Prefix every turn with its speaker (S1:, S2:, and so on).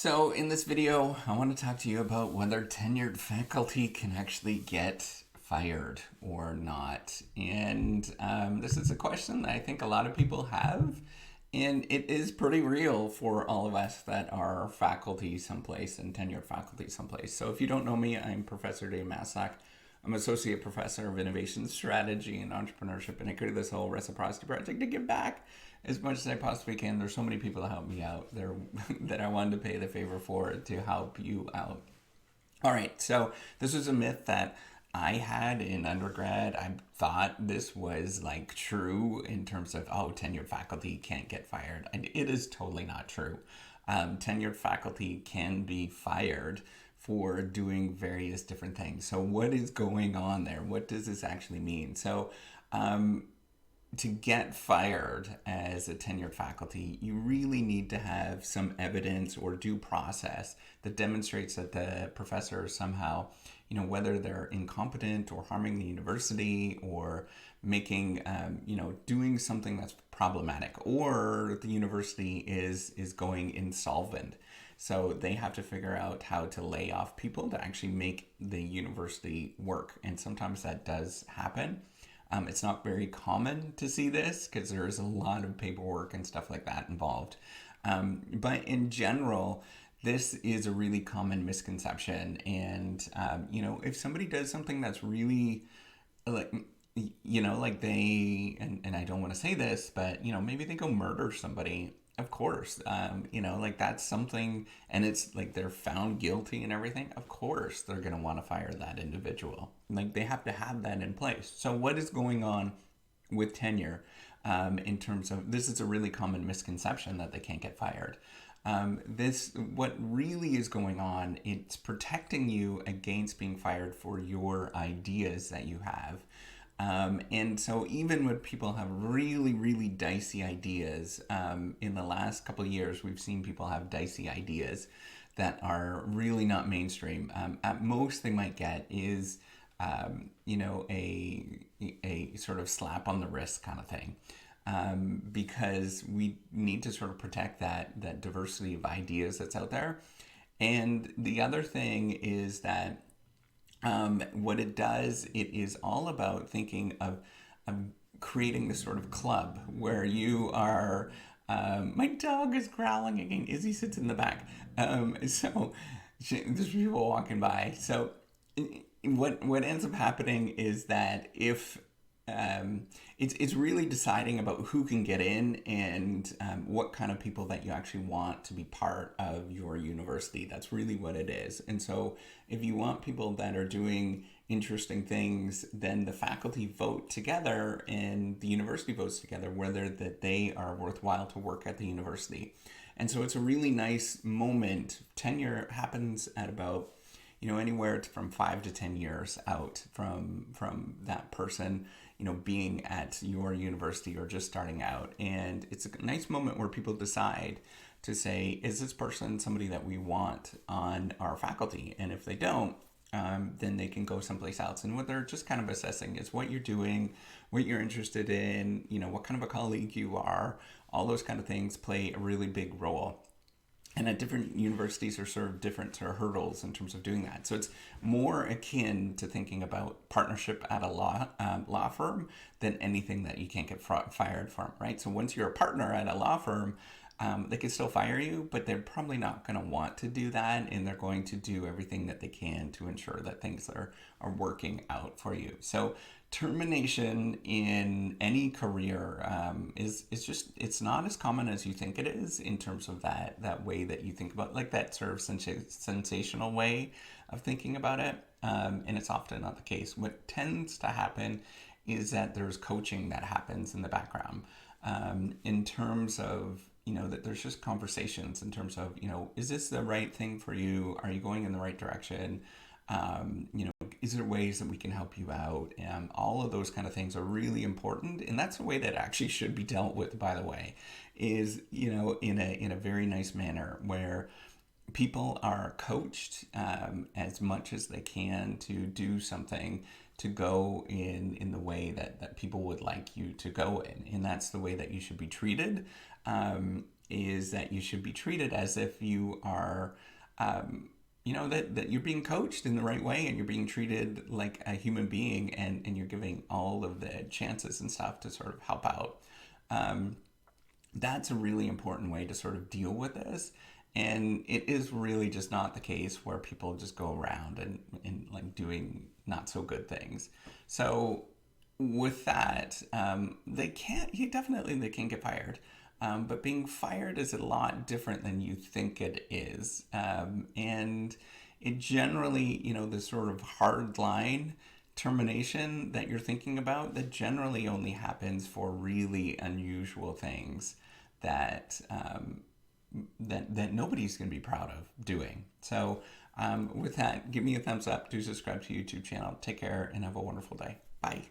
S1: So in this video, I want to talk to you about whether tenured faculty can actually get fired or not. And this is a question that I think a lot of people have. And it is pretty real for all of us that are faculty someplace and tenured faculty someplace. So if you don't know me, I'm Professor Dave Massack. I'm Associate Professor of Innovation Strategy and Entrepreneurship, and I created this whole reciprocity project to give back as much as I possibly can. There's so many people that help me out there that I wanted to pay the favor for to help you out. All right, so this was a myth that I had in undergrad. I thought this was like true in terms of, oh, tenured faculty can't get fired. And it is totally not true. Tenured faculty can be fired for doing various different things. So what is going on there? What does this actually mean? So to get fired as a tenured faculty, you really need to have some evidence or due process that demonstrates that the professor somehow, whether they're incompetent or harming the university or making, doing something that's problematic, or the university is going insolvent. So they have to figure out how to lay off people to actually make the university work. And sometimes that does happen. It's not very common to see this because there is a lot of paperwork and stuff like that involved. But in general, this is a really common misconception. And, if somebody does something that's really like, like they, and I don't want to say this, but, maybe they go murder somebody. Of course, like that's something, and it's like they're found guilty and everything. Of course, they're going to want to fire that individual. Like they have to have that in place. So what is going on with tenure in terms of, this is a really common misconception that they can't get fired. What really is going on, it's protecting you against being fired for your ideas that you have. And so even when people have really, really dicey ideas, in the last couple of years, we've seen people have dicey ideas that are really not mainstream. At most they might get is, a sort of slap on the wrist kind of thing. Because we need to sort of protect that diversity of ideas that's out there. And the other thing is that what it does, it is all about thinking of creating this sort of club where you are. My dog is growling again. Izzy sits in the back. There's people walking by. So what ends up happening is that if it's really deciding about who can get in and what kind of people that you actually want to be part of your university. That's really what it is. And so if you want people that are doing interesting things, then the faculty vote together and the university votes together whether that they are worthwhile to work at the university. And so it's a really nice moment. Tenure happens at about anywhere from 5 to 10 years out from that person, being at your university or just starting out. And it's a nice moment where people decide to say, is this person somebody that we want on our faculty? And if they don't, then they can go someplace else. And what they're just kind of assessing is what you're doing, what you're interested in, what kind of a colleague you are. All those kind of things play a really big role. And at different universities are sort of different sort of hurdles in terms of doing that. So it's more akin to thinking about partnership at a law firm than anything that you can't get fired from, right? So once you're a partner at a law firm, they can still fire you, but they're probably not going to want to do that, and they're going to do everything that they can to ensure that things are working out for you. So termination in any career is just, it's not as common as you think it is in terms of that way that you think about, like that sort of sensational way of thinking about it. And it's often not the case. What tends to happen is that there's coaching that happens in the background in terms of, that there's just conversations in terms of, is this the right thing for you? Are you going in the right direction? Is there ways that we can help you out? All of those kind of things are really important. And that's the way that actually should be dealt with, by the way, is, in a very nice manner where people are coached as much as they can to do something to go in the way that people would like you to go in. And that's the way that you should be treated. is that you should be treated as if you are, that you're being coached in the right way and you're being treated like a human being, and you're giving all of the chances and stuff to sort of help out. Um, that's a really important way to sort of deal with this. And it is really just not the case where people just go around and like doing not so good things. So with that, they can get fired. But being fired is a lot different than you think it is. And it generally, the sort of hard line termination that you're thinking about, that generally only happens for really unusual things that that nobody's going to be proud of doing. So with that, give me a thumbs up, do subscribe to the YouTube channel. Take care and have a wonderful day. Bye.